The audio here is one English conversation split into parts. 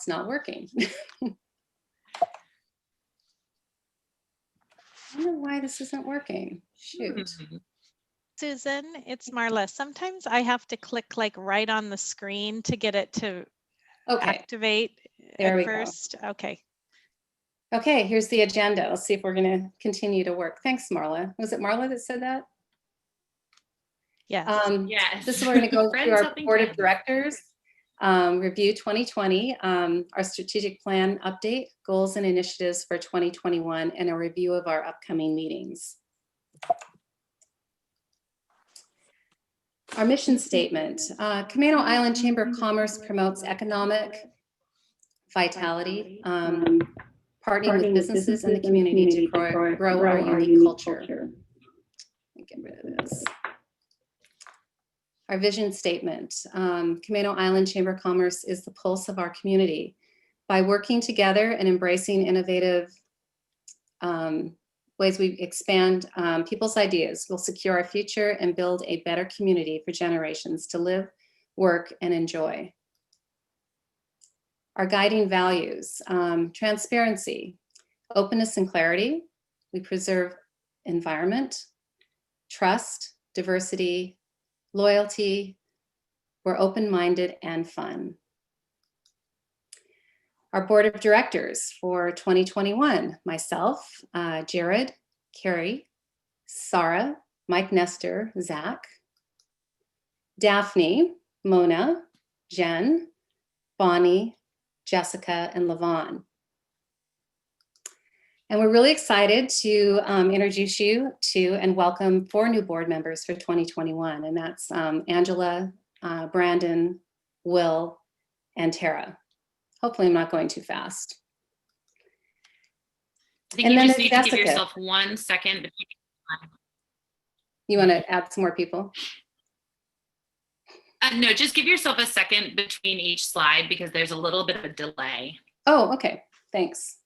it's not working. I don't know why this isn't working. Shoot. Susan, it's Marla. Sometimes I have to click like right on the screen to get it to activate There we at first. Go. Okay. Okay, here's the agenda. Let's see if we're going to continue to work. Thanks, Marla. Was it Marla that said that? Yes. Yes. This is where we're going to go through our board of directors, review 2020, our strategic plan update, goals and initiatives for 2021, and a review of our upcoming meetings. Our mission statement, Camano Island Chamber of Commerce promotes economic vitality, partnering with businesses in the community to grow our unique culture. Get rid of this. Our vision statement, Camano Island Chamber of Commerce is the pulse of our community. By working together and embracing innovative ways we expand people's ideas, we'll secure our future and build a better community for generations to live, work, and enjoy. Our guiding values, transparency, openness and clarity. We preserve environment, trust, diversity, loyalty. We're open-minded and fun. Our board of directors for 2021, myself, Jared, Carrie, Sarah, Mike Nestor, Zach, Daphne, Mona, Jen, Bonnie, Jessica, and Levon. And we're really excited to introduce you to and welcome 4 new board members for 2021. And that's Angela, Brandon, Will, and Tara. Hopefully I'm not going too fast. I think you just need to give yourself 1 second. You want to add some more people? No, just give yourself a second between each slide because there's a little bit of a delay. Oh, okay, thanks.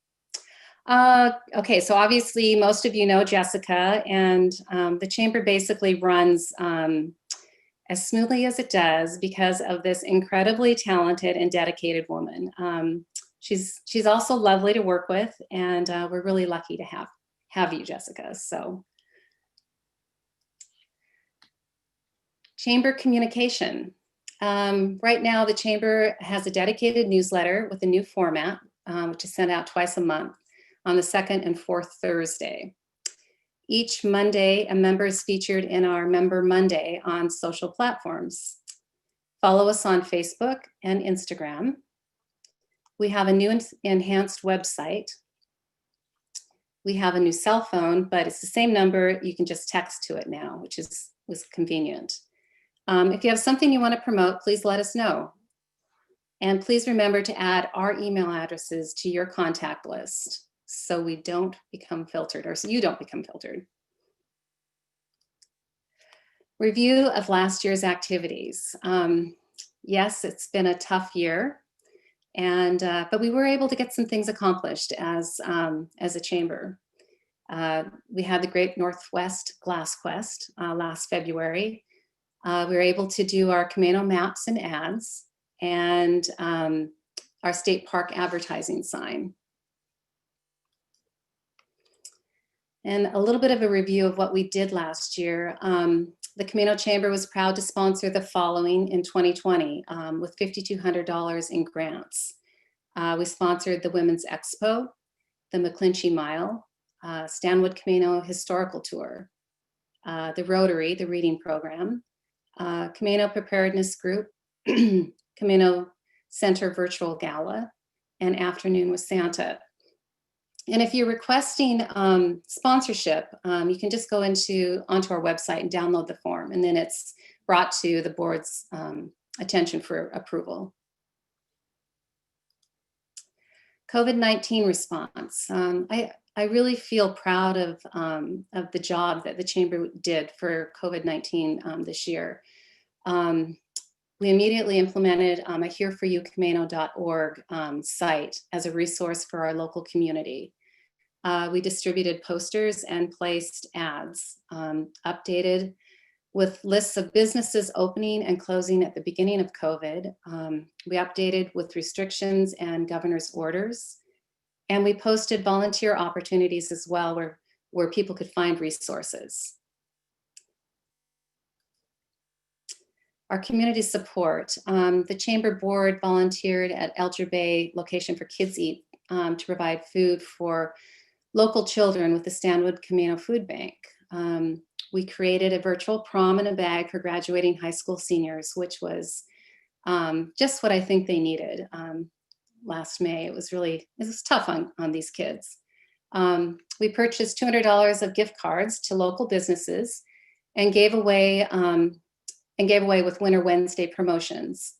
Okay, so obviously most of you know Jessica, and the chamber basically runs as smoothly as it does because of this incredibly talented and dedicated woman. She's also lovely to work with, and we're really lucky to have you, Jessica. So, chamber communication. Right now, the chamber has a dedicated newsletter with a new format, which is sent out twice a month on the 2nd and 4th Thursday. Each Monday, a member is featured in our Member Monday on social platforms. Follow us on Facebook and Instagram. We have a new enhanced website. We have a new cell phone, but it's the same number. You can just text to it now, which was convenient. If you have something you want to promote, please let us know. And please remember to add our email addresses to your contact list so we don't become filtered, or so you don't become filtered. Review of last year's activities. Yes, it's been a tough year, but we were able to get some things accomplished as a chamber. We had the Great Northwest Glass Quest last February. We were able to do our Camano maps and ads, and our state park advertising sign. And a little bit of a review of what we did last year. The Camano Chamber was proud to sponsor the following in 2020 with $5,200 in grants. We sponsored the Women's Expo, the McClinchy Mile, Stanwood Camano Historical Tour, the Rotary, the Reading Program, Camano Preparedness Group, Camano Center Virtual Gala, and Afternoon with Santa. And if you're requesting sponsorship, you can just go onto our website and download the form, and then it's brought to the board's attention for approval. COVID-19 response. I really feel proud of the job that the chamber did for COVID-19 this year. We immediately implemented a hereforyoucamano.org site as a resource for our local community. We distributed posters and placed ads, updated with lists of businesses opening and closing at the beginning of COVID. We updated with restrictions and governor's orders. And we posted volunteer opportunities as well, where people could find resources. Our community support. The Chamber Board volunteered at Elger Bay location for Kids Eat to provide food for local children with the Stanwood Camano Food Bank. We created a virtual prom in a bag for graduating high school seniors, which was just what I think they needed last May. It was tough on these kids. We purchased $200 of gift cards to local businesses and gave away with Winter Wednesday promotions.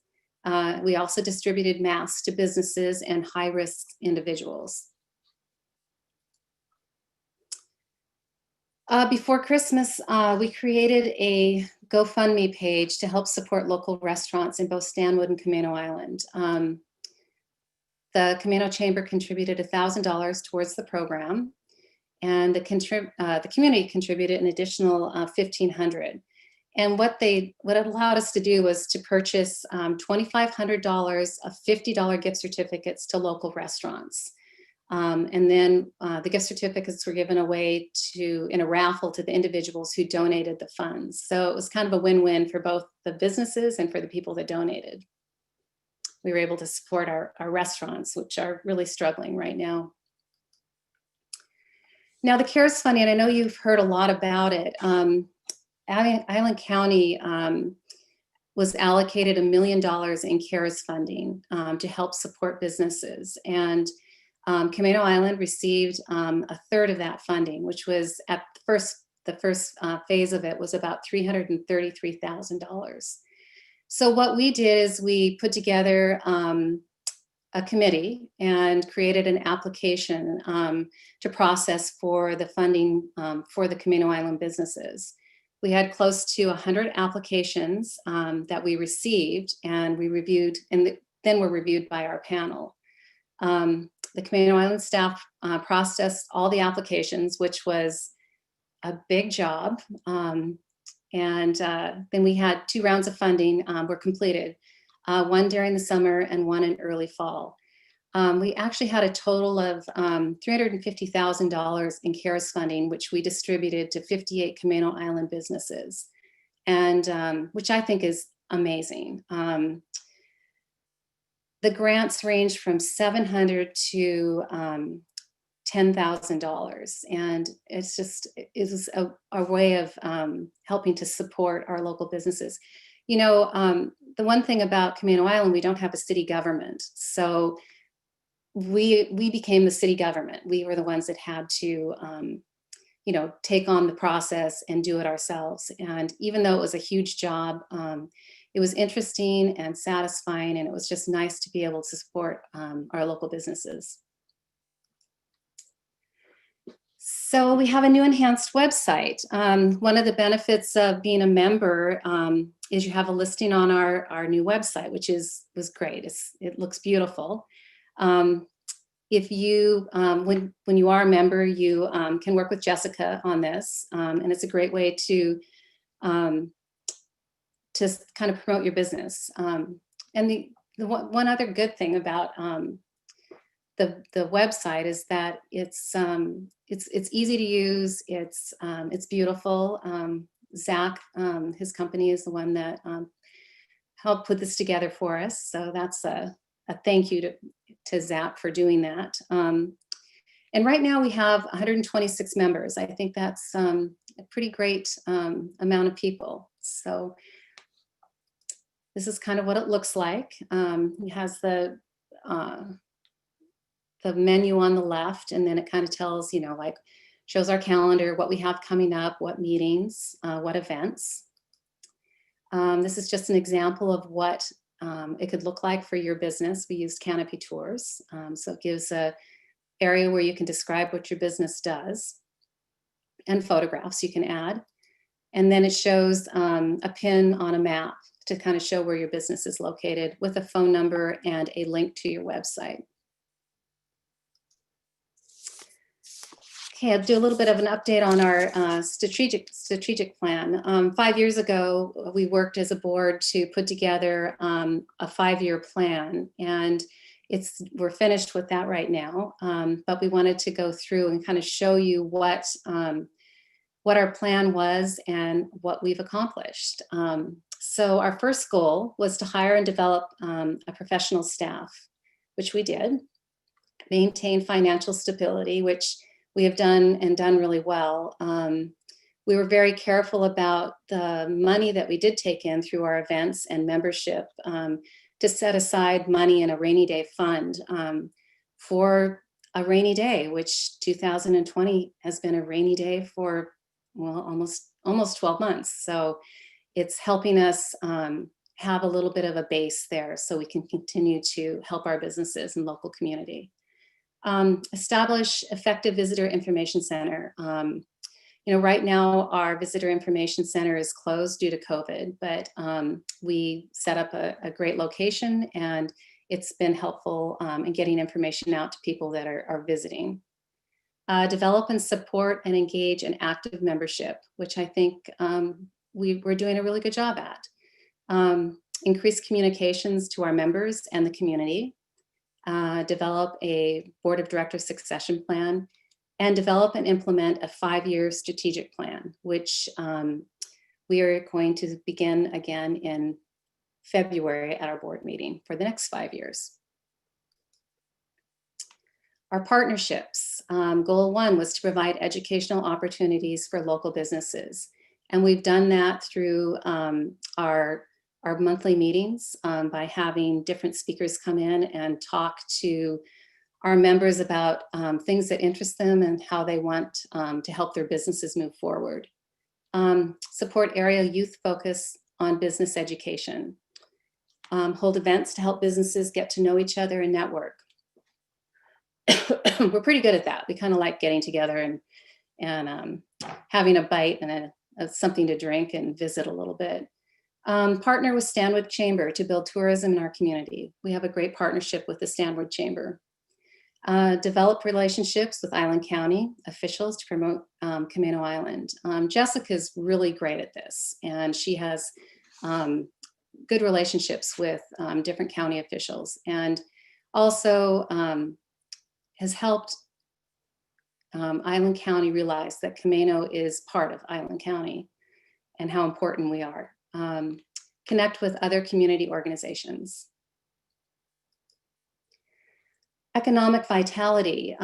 We also distributed masks to businesses and high-risk individuals. Before Christmas, we created a GoFundMe page to help support local restaurants in both Stanwood and Camano Island. The Camano Chamber contributed $1,000 towards the program, and the community contributed an additional $1,500. And what it allowed us to do was to purchase $2,500 of $50 gift certificates to local restaurants. And then the gift certificates were given away in a raffle to the individuals who donated the funds. So it was kind of a win-win for both the businesses and for the people that donated. We were able to support our restaurants, which are really struggling right now. Now the CARES funding, I know you've heard a lot about it. Island County was allocated $1 million in CARES funding to help support businesses. And Camano Island received a third of that funding, which was at the first phase of it was about $333,000. So what we did is we put together a committee and created an application to process for the funding for the Camano Island businesses. We had close to 100 applications that we received, and we reviewed, and then were reviewed by our panel. The Camano Island staff processed all the applications, which was a big job. And then we had 2 rounds of funding were completed, one during the summer and one in early fall. We actually had a total of $350,000 in CARES funding, which we distributed to 58 Camano Island businesses, and which I think is amazing. The grants range from $700 to $10,000, and it is a way of helping to support our local businesses. You know, the one thing about Camano Island, we don't have a city government, so we became the city government. We were the ones that had to, you know, take on the process and do it ourselves. And even though it was a huge job, it was interesting and satisfying, and it was just nice to be able to support our local businesses. So we have a new enhanced website. One of the benefits of being a member is you have a listing on our new website, which was great. It looks beautiful. If you, when you are a member, you can work with Jessica on this, and it's a great way to kind of promote your business. And the one other good thing about the website is that it's easy to use. It's beautiful. Zach, his company, is the one that helped put this together for us. So that's a thank you to Zach for doing that. And right now we have 126 members. I think that's a pretty great amount of people. So this is kind of what it looks like. It has the menu on the left, and then it kind of tells, you know, like shows our calendar, what we have coming up, what meetings, what events. This is just an example of what it could look like for your business. We used Canopy Tours. So it gives a area where you can describe what your business does, and photographs you can add. And then it shows a pin on a map to kind of show where your business is located, with a phone number and a link to your website. Okay, I'll do a little bit of an update on our strategic plan. 5 years ago, we worked as a board to put together a 5-year plan, and we're finished with that right now. But we wanted to go through and kind of show you what our plan was and what we've accomplished. So our first goal was to hire and develop a professional staff, which we did. Maintain financial stability, which we have done really well. We were very careful about the money that we did take in through our events and membership to set aside money in a rainy day fund for a rainy day, which 2020 has been a rainy day for, well, almost 12 months. So it's helping us have a little bit of a base there so we can continue to help our businesses and local community. Establish effective visitor information center. Right now our visitor information center is closed due to COVID, but we set up a great location, and it's been helpful in getting information out to people that are visiting. Develop and support and engage an active membership, which I think we're doing a really good job at. Increase communications to our members and the community. Develop a board of directors succession plan, and develop and implement a 5-year strategic plan, which we are going to begin again in February at our board meeting for the next 5 years. Our partnerships, goal 1 was to provide educational opportunities for local businesses. And we've done that through our monthly meetings by having different speakers come in and talk to our members about things that interest them and how they want to help their businesses move forward. Support area youth focus on business education. Hold events to help businesses get to know each other and network. We're pretty good at that. We kind of like getting together and having a bite and something to drink and visit a little bit. Partner with Stanwood Chamber to build tourism in our community. We have a great partnership with the Stanwood Chamber. Develop relationships with Island County officials to promote Camano Island. Jessica's really great at this, and she has good relationships with different county officials, and also has helped Island County realize that Camano is part of Island County and how important we are. Connect with other community organizations. Economic vitality,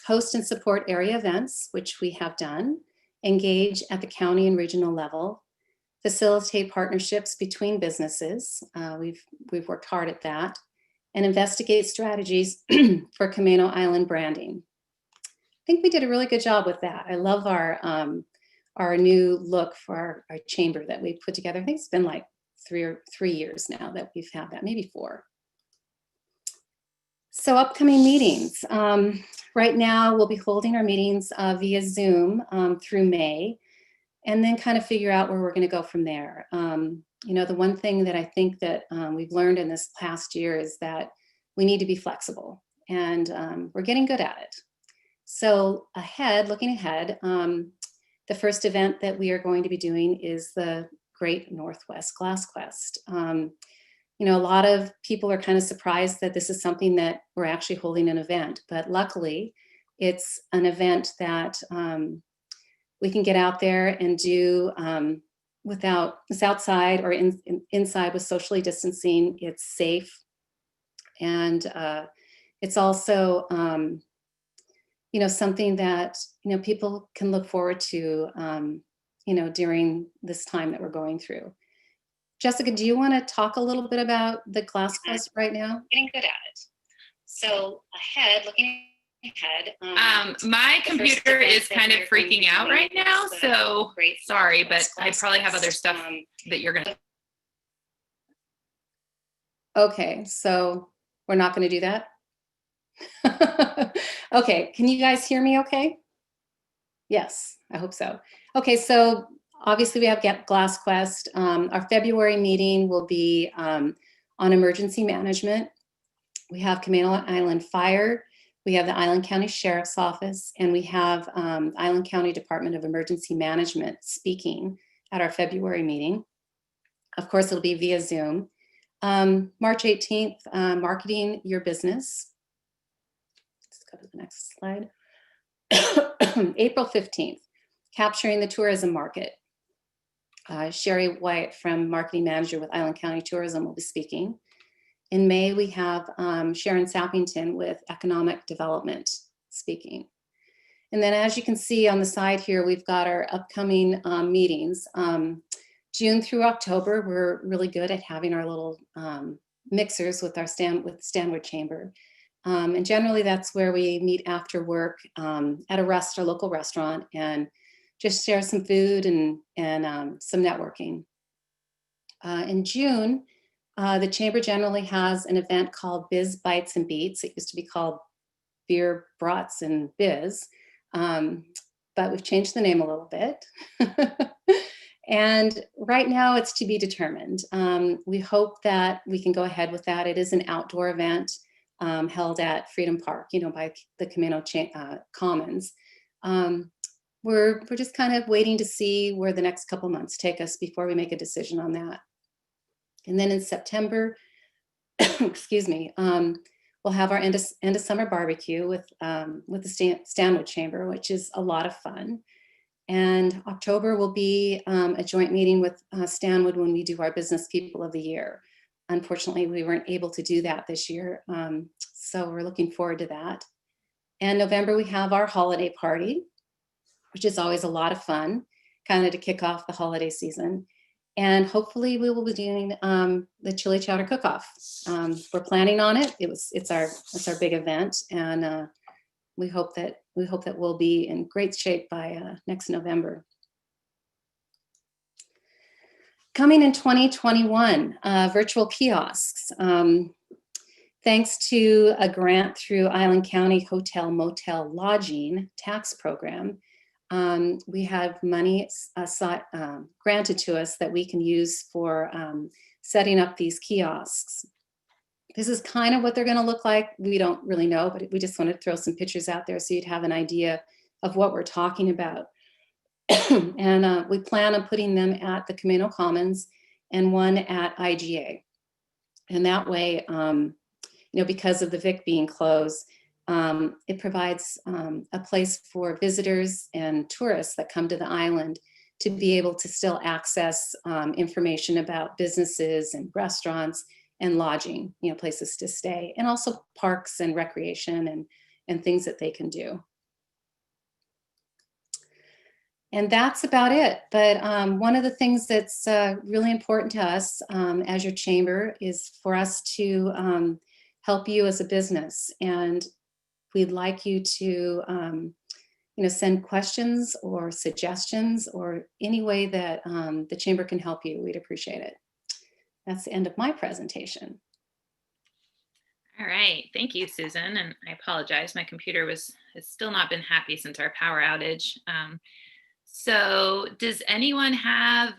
host and support area events, which we have done, engage at the county and regional level, facilitate partnerships between businesses. We've worked hard at that, and investigate strategies for Camano Island branding. I think we did a really good job with that. I love our new look for our chamber that we put together. I think it's been like 3 years now that we've had that, maybe 4. So upcoming meetings. Right now we'll be holding our meetings via Zoom through May, and then kind of figure out where we're going to go from there. The one thing that I think that we've learned in this past year is that we need to be flexible, and we're getting good at it. So looking ahead, the first event that we are going to be doing is the Great Northwest Glass Quest. A lot of people are kind of surprised that this is something that we're actually holding an event, but luckily it's an event that we can get out there and do it's outside or inside with socially distancing. It's safe, and it's also something that people can look forward to during this time that we're going through. Jessica, do you want to talk a little bit about the Glass Quest right now? Getting good at it. So looking ahead. My computer is kind of freaking out right now, so sorry, but I probably have other stuff that you're gonna. Okay, so we're not going to do that? Okay, can you guys hear me okay? Yes, I hope so. Okay, so obviously we have Glass Quest. Our February meeting will be on emergency management. We have Camano Island Fire, We have the Island County Sheriff's Office, and we have Island County Department of Emergency Management speaking at our February meeting. Of course, it'll be via Zoom. March 18th, marketing your business. Let's go to the next slide. April 15th, capturing the tourism market. Sherry White from Marketing Manager with Island County Tourism will be speaking. In May, we have Sharon Sappington with Economic Development speaking. And then as you can see on the side here, we've got our upcoming meetings. June through October, we're really good at having our little mixers with our Stanwood Chamber. And generally that's where we meet after work at a local restaurant and just share some food and some networking. In June, the Chamber generally has an event called Biz Bites and Beats. It used to be called Beer, Brats, and Biz, but we've changed the name a little bit. And right now it's to be determined. We hope that we can go ahead with that. It is an outdoor event held at Freedom Park, by the Camano Commons. We're just kind of waiting to see where the next couple months take us before we make a decision on that. And then in September, excuse me, we'll have our end of summer barbecue with the Stanwood Chamber, which is a lot of fun. And October will be a joint meeting with Stanwood when we do our Business People of the Year. Unfortunately, we weren't able to do that this year, so we're looking forward to that. And November, we have our holiday party, which is always a lot of fun, kind of to kick off the holiday season. And hopefully we will be doing the chili chowder cook-off. We're planning on it. It's our big event, and we hope that we'll be in great shape by next November. Coming in 2021, virtual kiosks. Thanks to a grant through Island County Hotel Motel Lodging Tax Program, we have money granted to us that we can use for setting up these kiosks. This is kind of what they're going to look like. We don't really know, but we just want to throw some pictures out there so you'd have an idea of what we're talking about. And we plan on putting them at the Camano Commons and one at IGA. And that way, because of the VIC being closed, it provides a place for visitors and tourists that come to the island to be able to still access information about businesses and restaurants and lodging, places to stay, and also parks and recreation and things that they can do. And that's about it. But one of the things that's really important to us as your chamber is for us to help you as a business. And we'd like you to send questions or suggestions or any way that the chamber can help you. We'd appreciate it. That's the end of my presentation. All right, thank you, Susan. And I apologize, my computer has still not been happy since our power outage. So does anyone have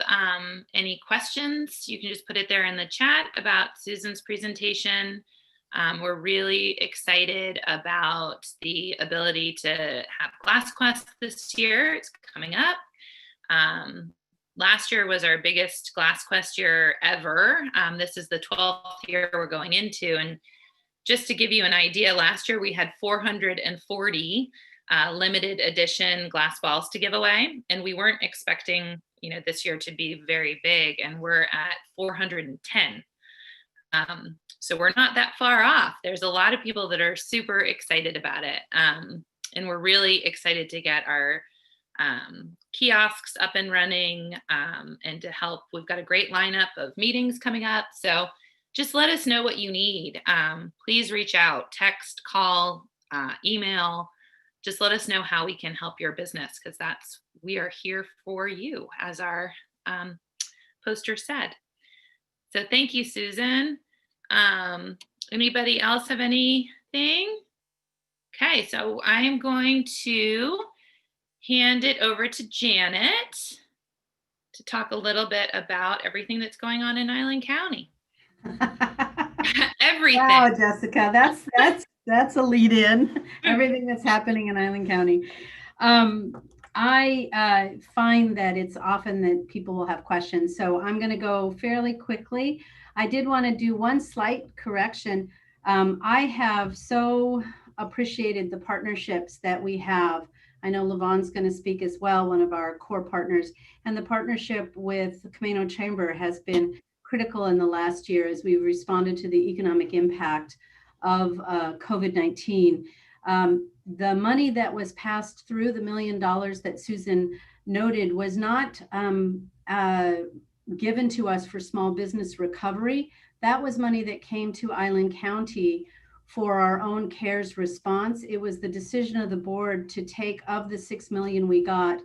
any questions? You can just put it there in the chat about Susan's presentation. We're really excited about the ability to have Glass Quest this year. It's coming up. Last year was our biggest Glass Quest year ever. This is the 12th year we're going into. And just to give you an idea, last year we had 440 limited edition glass balls to give away. And we weren't expecting, this year to be very big, and we're at 410. So we're not that far off. There's a lot of people that are super excited about it. And we're really excited to get our kiosks up and running and to help. We've got a great lineup of meetings coming up. So just let us know what you need. Please reach out, text, call, email. Just let us know how we can help your business, because we are here for you, as our poster said. So thank you, Susan. Anybody else have anything? Okay, so I am going to hand it over to Janet to talk a little bit about everything that's going on in Island County. Everything. Wow, Jessica, that's That's a lead in, everything that's happening in Island County. I find that it's often that people will have questions, so I'm going to go fairly quickly. I did want to do one slight correction. I have so appreciated the partnerships that we have. I know Levon's going to speak as well, one of our core partners, and the partnership with the Camano Chamber has been critical in the last year as we've responded to the economic impact of COVID-19. The money that was passed through, the $1 million that Susan noted, was not given to us for small business recovery. That was money that came to Island County for our own CARES response. It was the decision of the board to take, of the 6 million we got,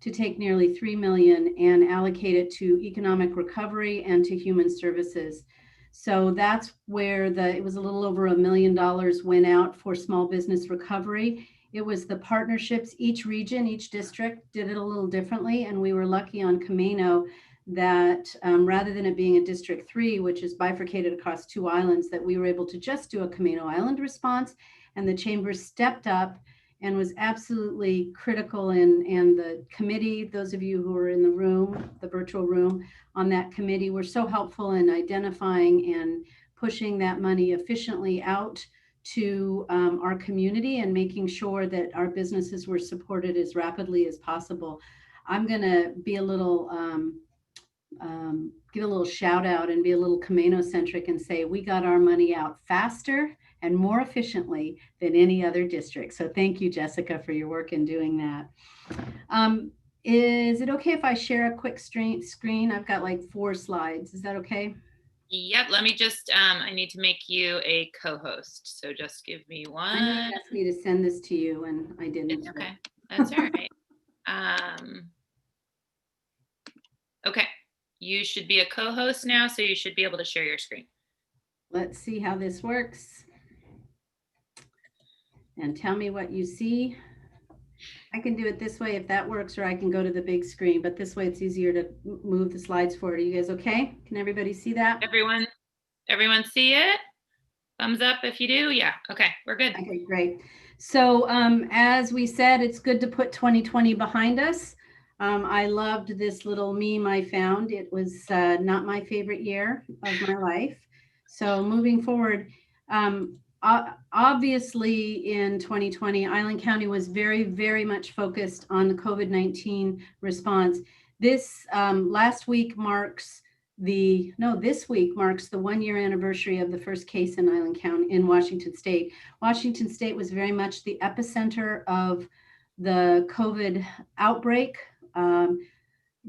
to take nearly 3 million and allocate it to economic recovery and to human services. So that's where it was a little over $1 million went out for small business recovery. It was the partnerships, each region, each district did it a little differently. And we were lucky on Camano that rather than it being a District 3, which is bifurcated across 2 islands, that we were able to just do a Camano Island response. And the chamber stepped up and was absolutely critical and the committee, those of you who were in the room, the virtual room on that committee, were so helpful in identifying and pushing that money efficiently out to our community and making sure that our businesses were supported as rapidly as possible. I'm gonna be a little, give a little shout out and be a little Camano centric and say we got our money out faster and more efficiently than any other district. So thank you, Jessica, for your work in doing that. Is it okay if I share a quick screen? I've got like 4 slides. Is that okay? Yep. Let me just, I need to make you a co-host. So just give me one. I know you asked me to send this to you and I didn't. It's okay. That's all right. Okay. You should be a co-host now, so you should be able to share your screen. Let's see how this works. And tell me what you see. I can do it this way if that works, or I can go to the big screen, but this way it's easier to move the slides forward. Are you guys okay? Can everybody see that? Everyone see it? Thumbs up if you do. Yeah. Okay, we're good. Okay, great. So as we said, it's good to put 2020 behind us. I loved this little meme I found. It was not my favorite year of my life. So moving forward, obviously in 2020, Island County was very, very much focused on the COVID-19 response. This this week marks the 1-year anniversary of the first case in Island County in Washington State. Washington State was very much the epicenter of the COVID outbreak.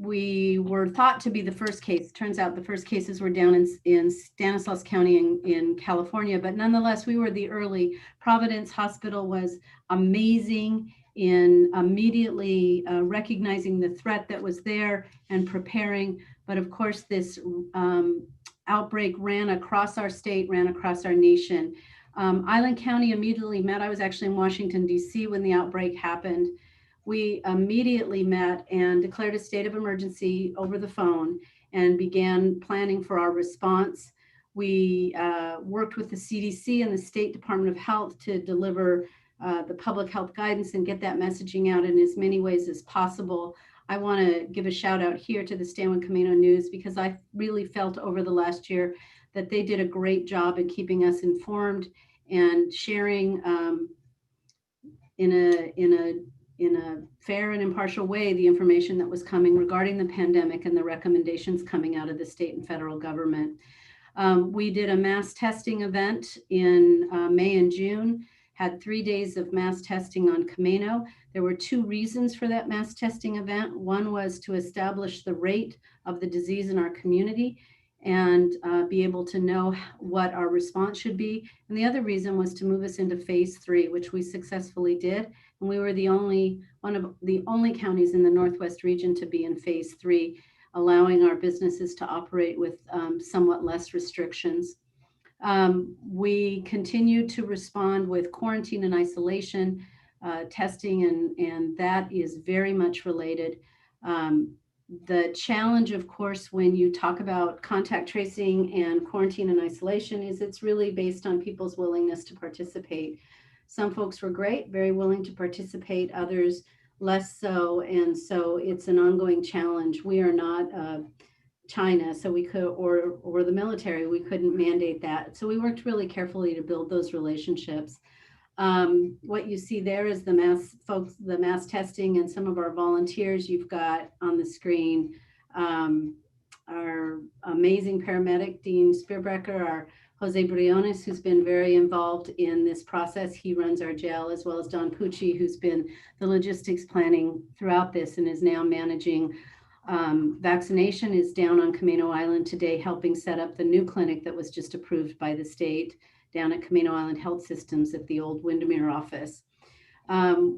We were thought to be the first case. Turns out the first cases were down in Stanislaus County in California, but nonetheless, we were the early. Providence Hospital was amazing in immediately recognizing the threat that was there and preparing. But of course, this outbreak ran across our state, ran across our nation. Island County immediately met. I was actually in Washington, D.C. when the outbreak happened. We immediately met and declared a state of emergency over the phone and began planning for our response. We worked with the CDC and the State Department of Health to deliver the public health guidance and get that messaging out in as many ways as possible. I want to give a shout out here to the Stanwood Camano News because I really felt over the last year that they did a great job in keeping us informed and sharing in a fair and impartial way the information that was coming regarding the pandemic and the recommendations coming out of the state and federal government. We did a mass testing event in May and June, had 3 days of mass testing on Camano. There were 2 reasons for that mass testing event. One was to establish the rate of the disease in our community and be able to know what our response should be. And the other reason was to move us into phase 3, which we successfully did. And we were one of the only counties in the Northwest region to be in phase 3, allowing our businesses to operate with somewhat less restrictions. We continue to respond with quarantine and isolation testing, and that is very much related. The challenge, of course, when you talk about contact tracing and quarantine and isolation is it's really based on people's willingness to participate. Some folks were great, very willing to participate, others less so. And so it's an ongoing challenge. We are not China, so we could, or the military, we couldn't mandate that. So we worked really carefully to build those relationships. What you see there is the mass testing and some of our volunteers you've got on the screen. Our amazing paramedic, Dean Spearbrecker, our Jose Briones, who's been very involved in this process. He runs our jail, as well as Don Pucci, who's been the logistics planning throughout this and is now managing vaccination, is down on Camano Island today, helping set up the new clinic that was just approved by the state down at Camano Island Health Systems at the old Windermere office.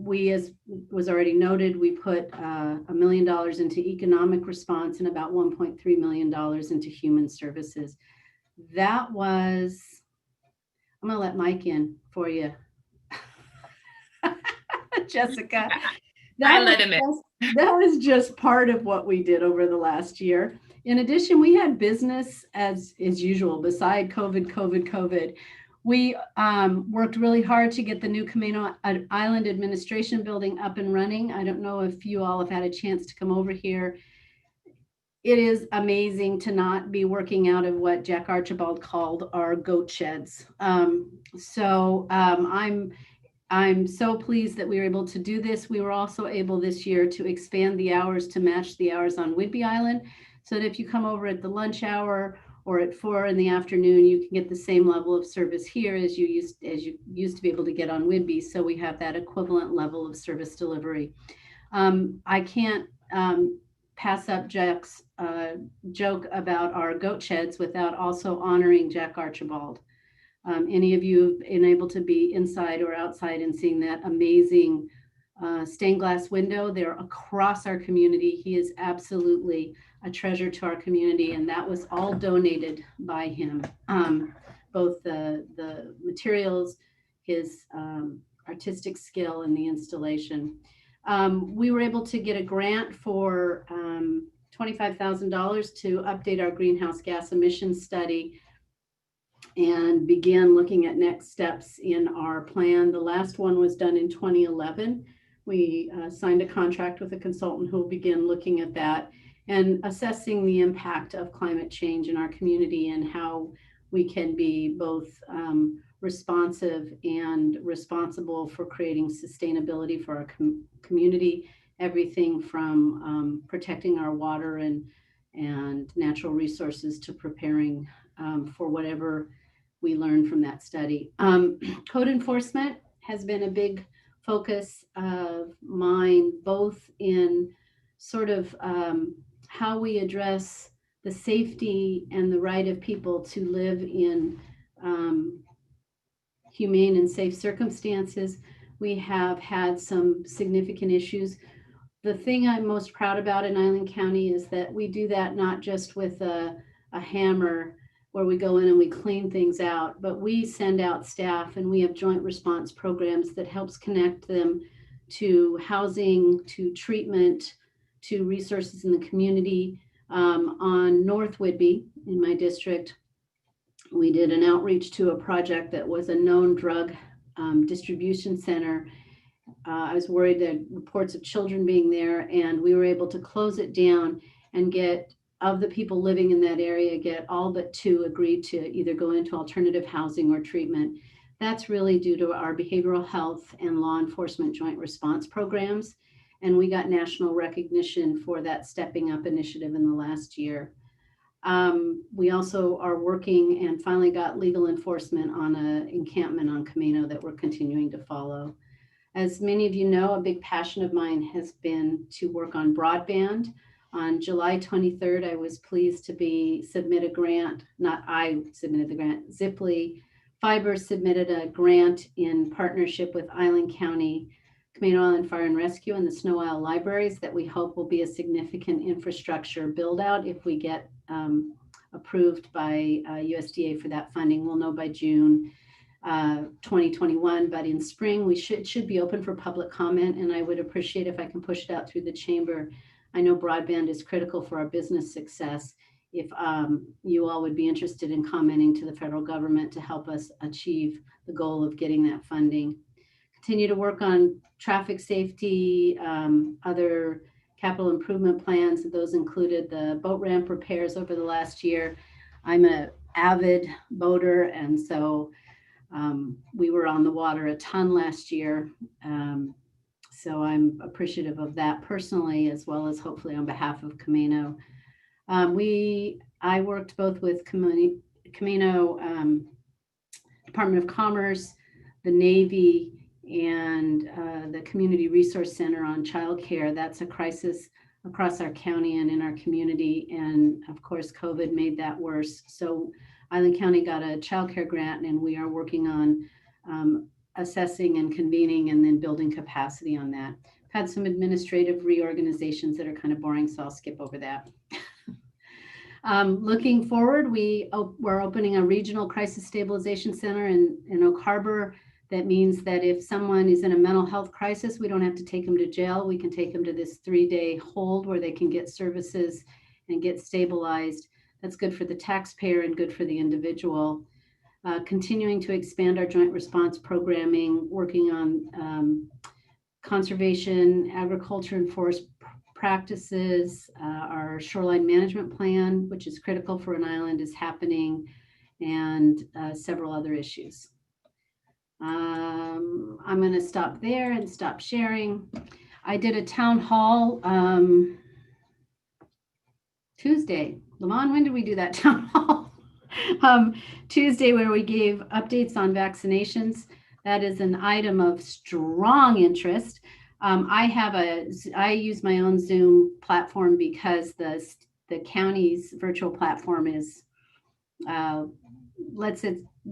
We, as was already noted, we put $1 million into economic response and about $1.3 million into human services. That was, I'm gonna let Mike in for you. Jessica. I let him in. That was just part of what we did over the last year. In addition, we had business as usual, beside COVID. We worked really hard to get the new Camano Island Administration Building up and running. I don't know if you all have had a chance to come over here. It is amazing to not be working out of what Jack Archibald called our goat sheds. I'm so pleased that we were able to do this. We were also able this year to expand the hours to match the hours on Whidbey Island, so that if you come over at the lunch hour or at 4 in the afternoon, you can get the same level of service here as you used to be able to get on Whidbey. So we have that equivalent level of service delivery. I can't pass up Jack's joke about our goat sheds without also honoring Jack Archibald. Any of you have been able to be inside or outside and seeing that amazing stained glass window there across our community? He is absolutely a treasure to our community, and that was all donated by him. Both the materials, his artistic skill, and the installation. We were able to get a grant for $25,000 to update our greenhouse gas emissions study and begin looking at next steps in our plan. The last one was done in 2011. We signed a contract with a consultant who will begin looking at that and assessing the impact of climate change in our community and how we can be both responsive and responsible for creating sustainability for our community, everything from protecting our water and natural resources to preparing for whatever we learned from that study. Code enforcement has been a big focus of mine, both in sort of how we address the safety and the right of people to live in humane and safe circumstances. We have had some significant issues. The thing I'm most proud about in Island County is that we do that not just with a hammer where we go in and we clean things out, but we send out staff and we have joint response programs that helps connect them to housing, to treatment, to resources in the community. On North Whidbey, in my district, we did an outreach to a project that was a known drug distribution center. I was worried that reports of children being there, and we were able to close it down and get, of the people living in that area, get all but 2 agreed to either go into alternative housing or treatment. That's really due to our behavioral health and law enforcement joint response programs. And we got national recognition for that Stepping Up initiative in the last year. We also are working and finally got legal enforcement on an encampment on Camano that we're continuing to follow. As many of you know, a big passion of mine has been to work on broadband. On July 23rd, I was pleased to submit a grant. Not I submitted the grant, Ziply Fiber submitted a grant in partnership with Island County, Camano Island Fire and Rescue, and the Snow Isle Libraries that we hope will be a significant infrastructure build out if we get approved by USDA for that funding. We'll know by June 2021, but in spring we should be open for public comment, and I would appreciate if I can push it out through the chamber. I know broadband is critical for our business success. If you all would be interested in commenting to the federal government to help us achieve the goal of getting that funding. Continue to work on traffic safety, other capital improvement plans. Those included the boat ramp repairs over the last year. I'm an avid boater, and so we were on the water a ton last year. So I'm appreciative of that personally, as well as hopefully on behalf of Camano. I worked both with Camano Department of Commerce, the Navy, and the Community Resource Center on childcare. That's a crisis across our county and in our community. And of course, COVID made that worse. So Island County got a childcare grant, and we are working on assessing and convening and then building capacity on that. Had some administrative reorganizations that are kind of boring, so I'll skip over that. Looking forward, we're opening a regional crisis stabilization center in Oak Harbor. That means that if someone is in a mental health crisis, we don't have to take them to jail. We can take them to this 3-day hold where they can get services and get stabilized. That's good for the taxpayer and good for the individual. Continuing to expand our joint response programming, working on conservation, agriculture, and forest practices. Our shoreline management plan, which is critical for an island, is happening, and several other issues. I'm going to stop there and stop sharing. I did a town hall Tuesday. Levon, when did we do that town hall? Tuesday, where we gave updates on vaccinations. That is an item of strong interest. I use my own Zoom platform because the county's virtual platform is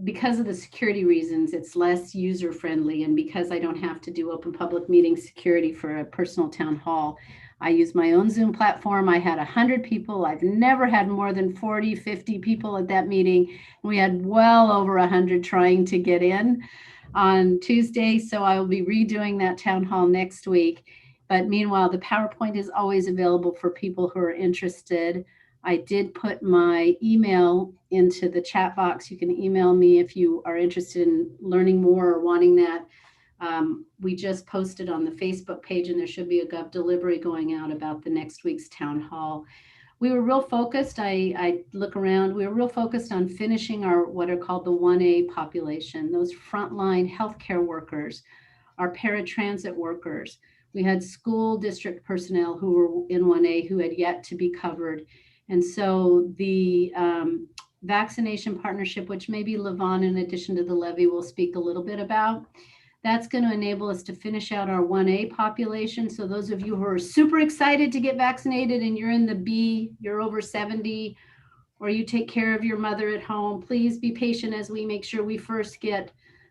because of the security reasons, it's less user friendly, and because I don't have to do open public meeting security for a personal town hall, I use my own Zoom platform. I had 100 people. I've never had more than 40, 50 people at that meeting. We had well over 100 trying to get in on Tuesday. So I will be redoing that town hall next week. But meanwhile, the PowerPoint is always available for people who are interested. I did put my email into the chat box. You can email me if you are interested in learning more or wanting that. We just posted on the Facebook page, and there should be a Gov delivery going out about the next week's town hall. We were real focused. I look around. We were real focused on finishing our what are called the 1A population, those frontline healthcare workers, our paratransit workers. We had school district personnel who were in 1A who had yet to be covered. And so the vaccination partnership, which maybe Levon, in addition to the levy, will speak a little bit about, that's going to enable us to finish out our 1A population. So those of you who are super excited to get vaccinated and you're in the B, you're over 70, or you take care of your mother at home, please be patient as we make sure we first get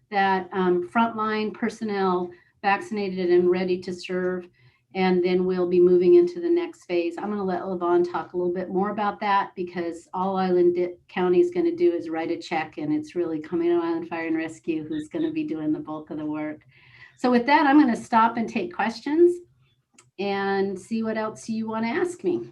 that frontline personnel vaccinated and ready to serve. And then we'll be moving into the next phase. I'm going to let Levon talk a little bit more about that, because all Island County is going to do is write a check, and it's really Camano Island Fire and Rescue who's going to be doing the bulk of the work. So with that, I'm going to stop and take questions and see what else you want to ask me.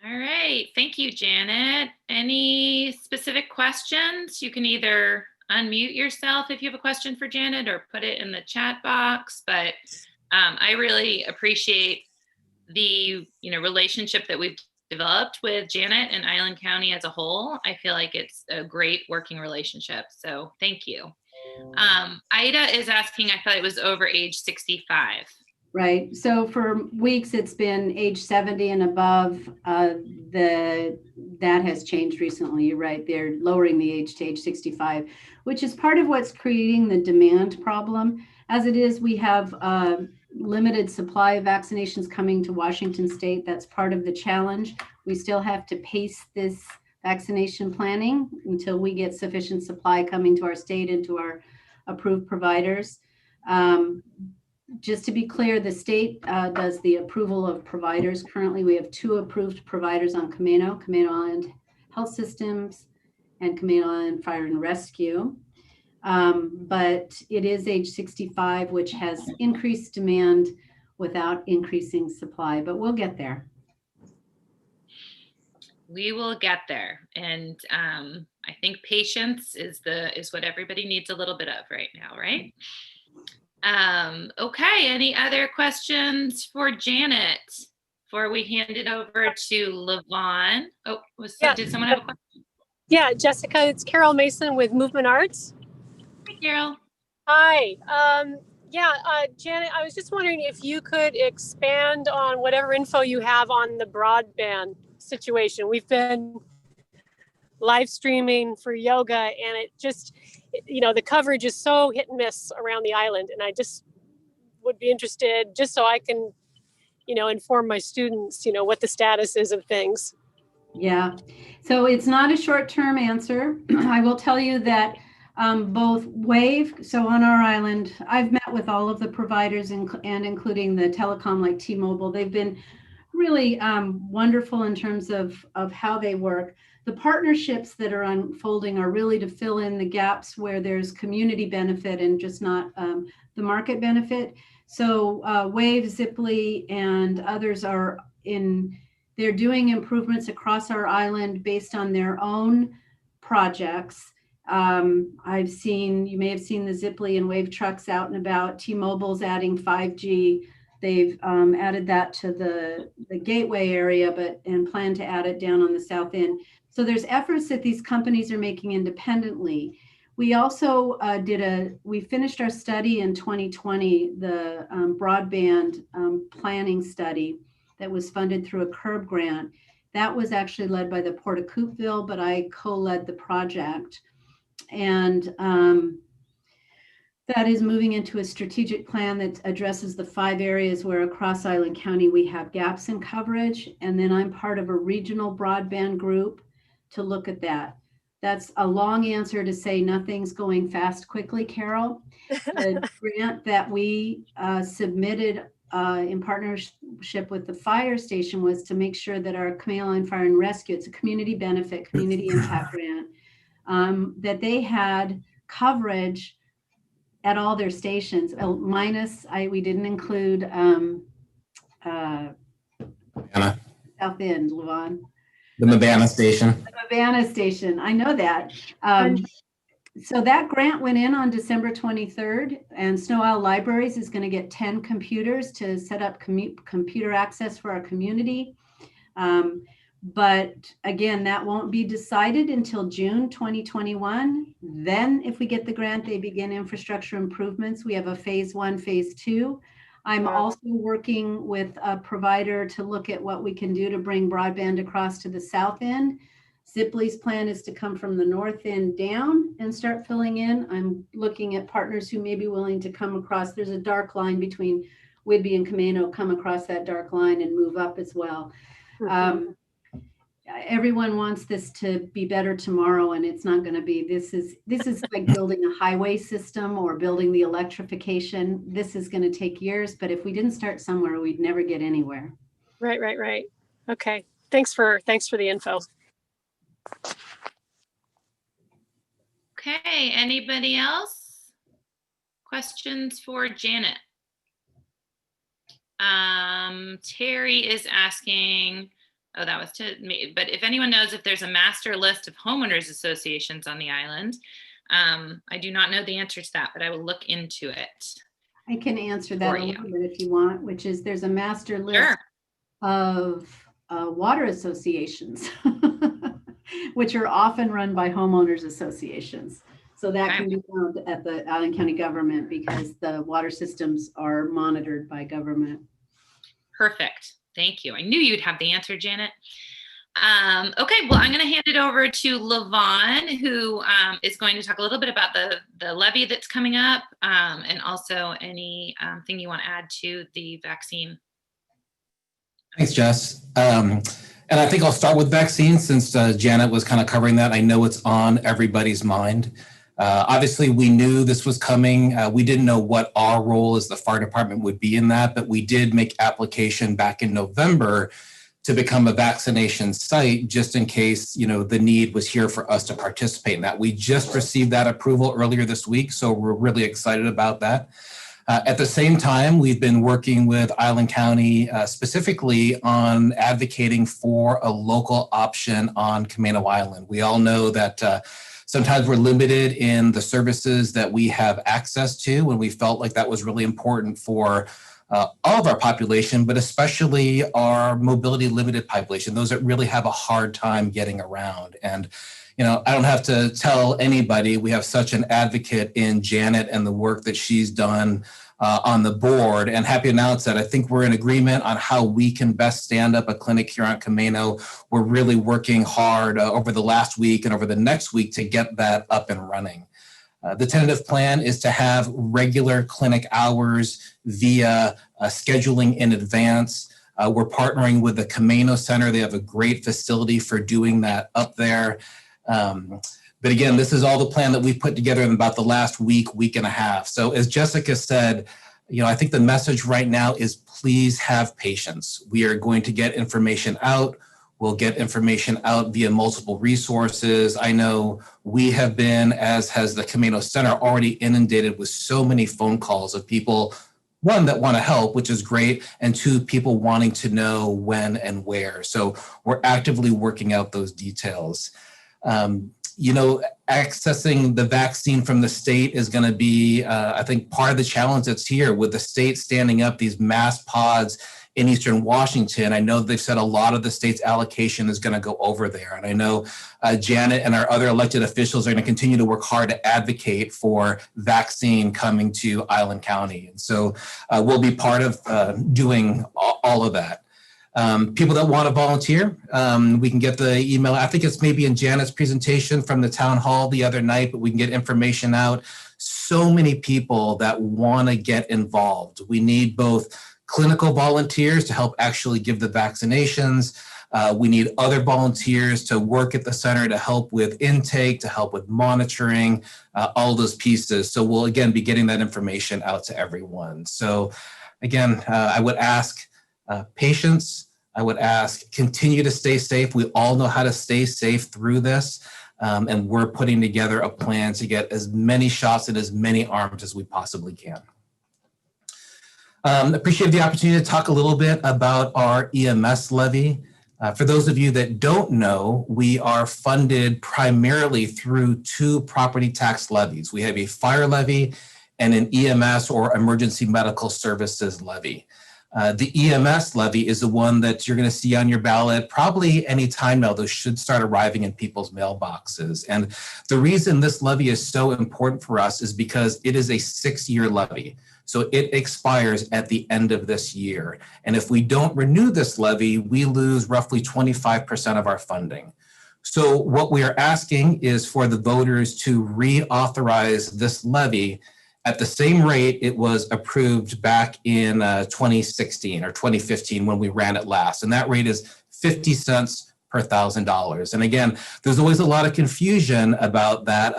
All right. Thank you, Janet. Any specific questions? You can either unmute yourself if you have a question for Janet or put it in the chat box. But I really appreciate the relationship that we've developed with Janet and Island County as a whole. I feel like it's a great working relationship. So thank you. Ida is asking, I thought it was over age 65. Right. So for weeks, it's been age 70 and above. That has changed recently. You're right. They're lowering the age to age 65, which is part of what's creating the demand problem. As it is, we have limited supply of vaccinations coming to Washington State. That's part of the challenge. We still have to pace this vaccination planning until we get sufficient supply coming to our state and to our approved providers. Just to be clear, the state does the approval of providers. Currently, we have 2 approved providers on Camano Island Health Systems and Camano Island Fire and Rescue. But it is age 65, which has increased demand. without increasing supply, but we'll get there. We will get there. And I think patience is what everybody needs a little bit of right now, right? Okay, any other questions for Janet before we hand it over to Levon? Oh, did someone have a question? Yeah, Jessica, it's Carol Mason with Movement Arts. Hi, Carol. Hi. Janet, I was just wondering if you could expand on whatever info you have on the broadband situation. We've been live streaming for yoga, and it just, the coverage is so hit and miss around the island. And I just would be interested, just so I can, inform my students, what the status is of things. Yeah, so it's not a short-term answer. I will tell you that both Wave, so on our island, I've met with all of the providers and including the telecom like T-Mobile. They've been really wonderful in terms of how they work. The partnerships that are unfolding are really to fill in the gaps where there's community benefit and just not the market benefit. So Wave, Ziply, and others they're doing improvements across our island based on their own projects. You may have seen the Ziply and Wave trucks out and about. T-Mobile's adding 5G. They've added that to the gateway area, and plan to add it down on the south end. So there's efforts that these companies are making independently. We also we finished our study in 2020, the broadband planning study that was funded through a CURB grant. That was actually led by the Port of Coupeville, but I co-led the project. And that is moving into a strategic plan that addresses the 5 areas where across Island County we have gaps in coverage. And then I'm part of a regional broadband group to look at that. That's a long answer to say nothing's going fast quickly, Carol. The grant that we submitted in partnership with the fire station was to make sure that our Camano Line Fire and Rescue, it's a community benefit, community impact grant, that they had coverage at all their stations, minus, we didn't include South End, Levon. The Mabana station. The Mabana station, I know that. So that grant went in on December 23rd, and Snow Isle Libraries is going to get 10 computers to set up computer access for our community. But again, that won't be decided until June 2021. Then if we get the grant, they begin infrastructure improvements. We have a phase 1, phase 2. I'm also working with a provider to look at what we can do to bring broadband across to the south end. Ziply's plan is to come from the north end down and start filling in. I'm looking at partners who may be willing to come across. There's a dark line between Whidbey and Camano, come across that dark line and move up as well. Everyone wants this to be better tomorrow, and it's not going to be. This is like building a highway system or building the electrification. This is going to take years, but if we didn't start somewhere, we'd never get anywhere. Right. Okay. Thanks for the info. Okay, anybody else? Questions for Janet? Terry is asking, oh, that was to me, but if anyone knows if there's a master list of homeowners associations on the island. I do not know the answer to that, but I will look into it. I can answer that a little bit if you want, which is there's a master list of water associations, which are often run by homeowners associations. So that can be found at the Island County government because the water systems are monitored by government. Perfect. Thank you. I knew you'd have the answer, Janet. Okay, well, I'm going to hand it over to Levon, who is going to talk a little bit about the levy that's coming up, and also any thing you want to add to the vaccine. Thanks, Jess. And I think I'll start with vaccines since Janet was kind of covering that. I know it's on everybody's mind. Obviously, we knew this was coming. We didn't know what our role as the fire department would be in that, but we did make application back in November to become a vaccination site just in case, the need was here for us to participate in that. We just received that approval earlier this week, so we're really excited about that. At the same time, we've been working with Island County specifically on advocating for a local option on Camano Island. We all know that sometimes we're limited in the services that we have access to, and we felt like that was really important for all of our population, but especially our mobility limited population, those that really have a hard time getting around. And I don't have to tell anybody, we have such an advocate in Janet and the work that she's done on the board, and happy to announce that I think we're in agreement on how we can best stand up a clinic here on Camano. We're really working hard over the last week and over the next week to get that up and running. The tentative plan is to have regular clinic hours via scheduling in advance. We're partnering with the Camano Center. They have a great facility for doing that up there. But again, this is all the plan that we've put together in about the last week and a half. So as Jessica said, I think the message right now is please have patience. We are going to get information out. We'll get information out via multiple resources. I know we have been, as has the Camano Center, already inundated with so many phone calls of people, one, that want to help, which is great, and two, people wanting to know when and where. So we're actively working out those details. Accessing the vaccine from the state is going to be, I think, part of the challenge that's here with the state standing up these mass pods in Eastern Washington. I know they've said a lot of the state's allocation is going to go over there. And I know Janet and our other elected officials are going to continue to work hard to advocate for vaccine coming to Island County. And so we'll be part of doing all of that. People that want to volunteer, we can get the email. I think it's maybe in Janet's presentation from the town hall the other night, but we can get information out. So many people that want to get involved. We need both clinical volunteers to help actually give the vaccinations. We need other volunteers to work at the center to help with intake, to help with monitoring, all those pieces. So we'll again be getting that information out to everyone. So again, I would ask patience. I would ask continue to stay safe. We all know how to stay safe through this. And we're putting together a plan to get as many shots in as many arms as we possibly can. Appreciate the opportunity to talk a little bit about our EMS levy. For those of you that don't know, we are funded primarily through two property tax levies. We have a fire levy and an EMS or emergency medical services levy. The EMS levy is the one that you're going to see on your ballot probably any time now. Those should start arriving in people's mailboxes. And the reason this levy is so important for us is because it is a 6-year levy. So it expires at the end of this year. And if we don't renew this levy, we lose roughly 25% of our funding. So what we are asking is for the voters to reauthorize this levy at the same rate it was approved back in 2016 or 2015 when we ran it last. And that rate is 50 cents per $1,000. And again, there's always a lot of confusion about that,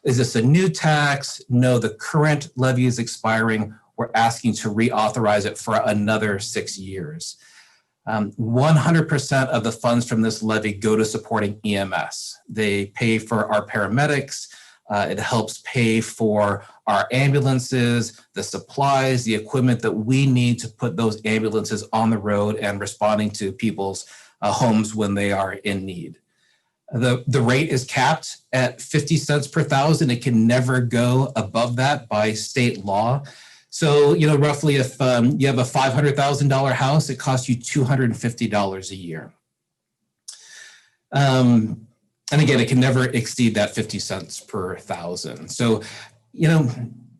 is this a new tax? No, the current levy is expiring. We're asking to reauthorize it for another 6 years. 100% of the funds from this levy go to supporting EMS. They pay for our paramedics. It helps pay for our ambulances, the supplies, the equipment that we need to put those ambulances on the road and responding to people's homes when they are in need. The rate is capped at 50 cents per thousand. It can never go above that by state law. So, roughly if you have a $500,000 house, it costs you $250 a year. And again, it can never exceed that 50 cents per thousand. So,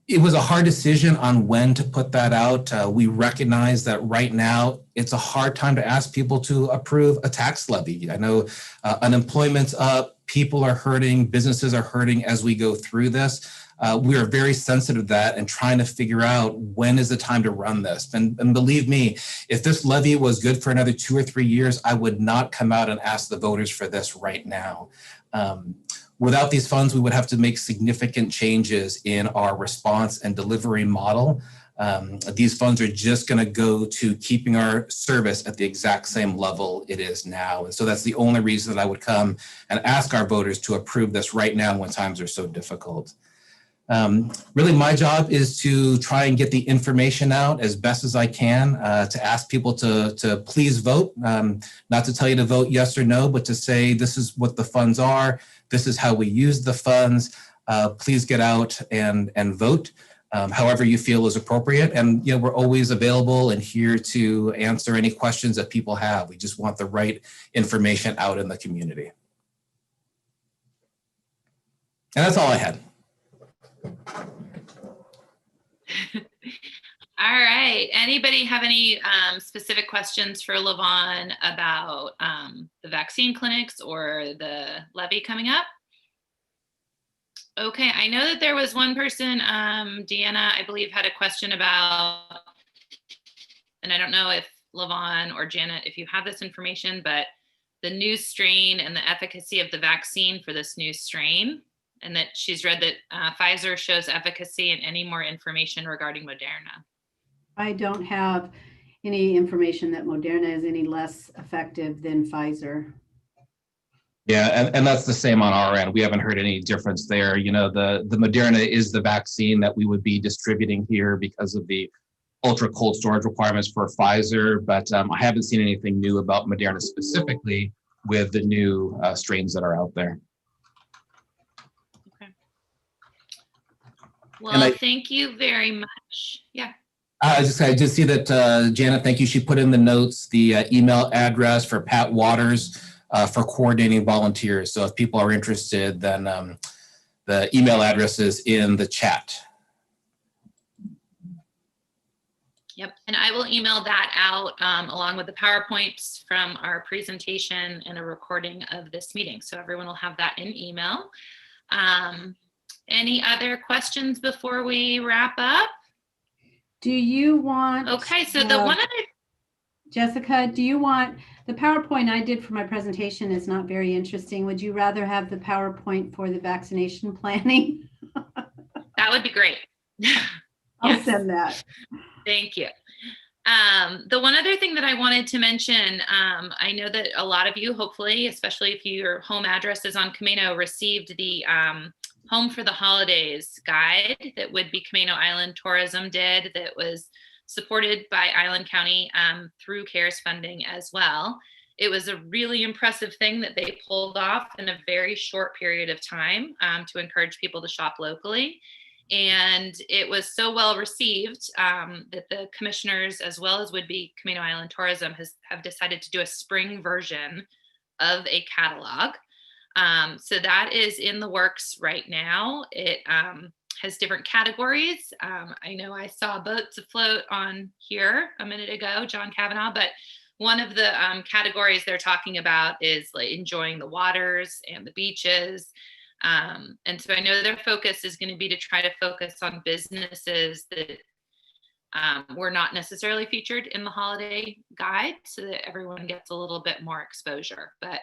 it was a hard decision on when to put that out. We recognize that right now, it's a hard time to ask people to approve a tax levy. I know unemployment's up, people are hurting, businesses are hurting as we go through this. We are very sensitive to that and trying to figure out when is the time to run this. And believe me, if this levy was good for another 2 or 3 years, I would not come out and ask the voters for this right now. Without these funds, we would have to make significant changes in our response and delivery model. These funds are just going to go to keeping our service at the exact same level it is now. And so that's the only reason that I would come and ask our voters to approve this right now when times are so difficult. Really, my job is to try and get the information out as best as I can, to ask people to please vote, not to tell you to vote yes or no, but to say this is what the funds are, this is how we use the funds, please get out and vote. However you feel is appropriate. And we're always available and here to answer any questions that people have. We just want the right information out in the community. And that's all I had. All right. Anybody have any specific questions for Levon about the vaccine clinics or the levy coming up? Okay, I know that there was one person, Deanna, I believe, had a question about, and I don't know if Levon or Janet, if you have this information, but the new strain and the efficacy of the vaccine for this new strain, and that she's read that Pfizer shows efficacy, and any more information regarding Moderna. I don't have any information that Moderna is any less effective than Pfizer. Yeah, and that's the same on our end. We haven't heard any difference there. The Moderna is the vaccine that we would be distributing here because of the ultra cold storage requirements for Pfizer, but I haven't seen anything new about Moderna specifically with the new strains that are out there. Okay. Well, thank you very much. Yeah. I just see that Janet, thank you. She put in the notes the email address for Pat Waters for coordinating volunteers. So if people are interested, then the email address is in the chat. Yep, and I will email that out along with the PowerPoints from our presentation and a recording of this meeting. So everyone will have that in email. Any other questions before we wrap up? Do you want? Okay, so the one other. Jessica, do you want, the PowerPoint I did for my presentation is not very interesting. Would you rather have the PowerPoint for the vaccination planning? That would be great. I'll send that. Thank you. The one other thing that I wanted to mention, I know that a lot of you, hopefully, especially if your home address is on Camano, received the Home for the Holidays guide that Would Be Camano Island Tourism did, that was supported by Island County through CARES funding as well. It was a really impressive thing that they pulled off in a very short period of time to encourage people to shop locally. And it was so well received that the commissioners, as well as Would Be Camano Island Tourism, have decided to do a spring version of a catalog. So that is in the works right now. It has different categories. I know I saw boats afloat on here a minute ago, John Camano, but one of the categories they're talking about is like enjoying the waters and the beaches. And so I know their focus is going to be to try to focus on businesses that were not necessarily featured in the holiday guide, so that everyone gets a little bit more exposure. But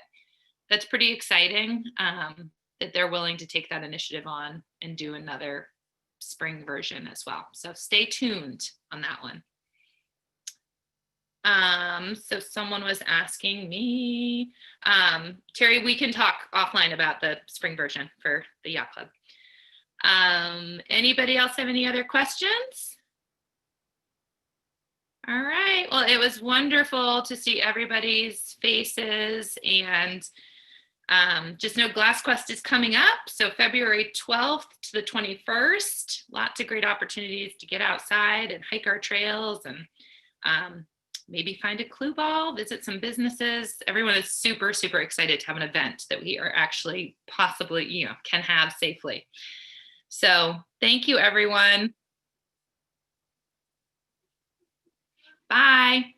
that's pretty exciting that they're willing to take that initiative on and do another spring version as well. So stay tuned on that one. So someone was asking me, Terry, we can talk offline about the spring version for the Yacht Club. Anybody else have any other questions? All right, well, it was wonderful to see everybody's faces, and just know Glass Quest is coming up. So February 12th to the 21st, lots of great opportunities to get outside and hike our trails and maybe find a clue ball, visit some businesses. Everyone is super, super excited to have an event that we are actually possibly, can have safely. So thank you, everyone. Bye.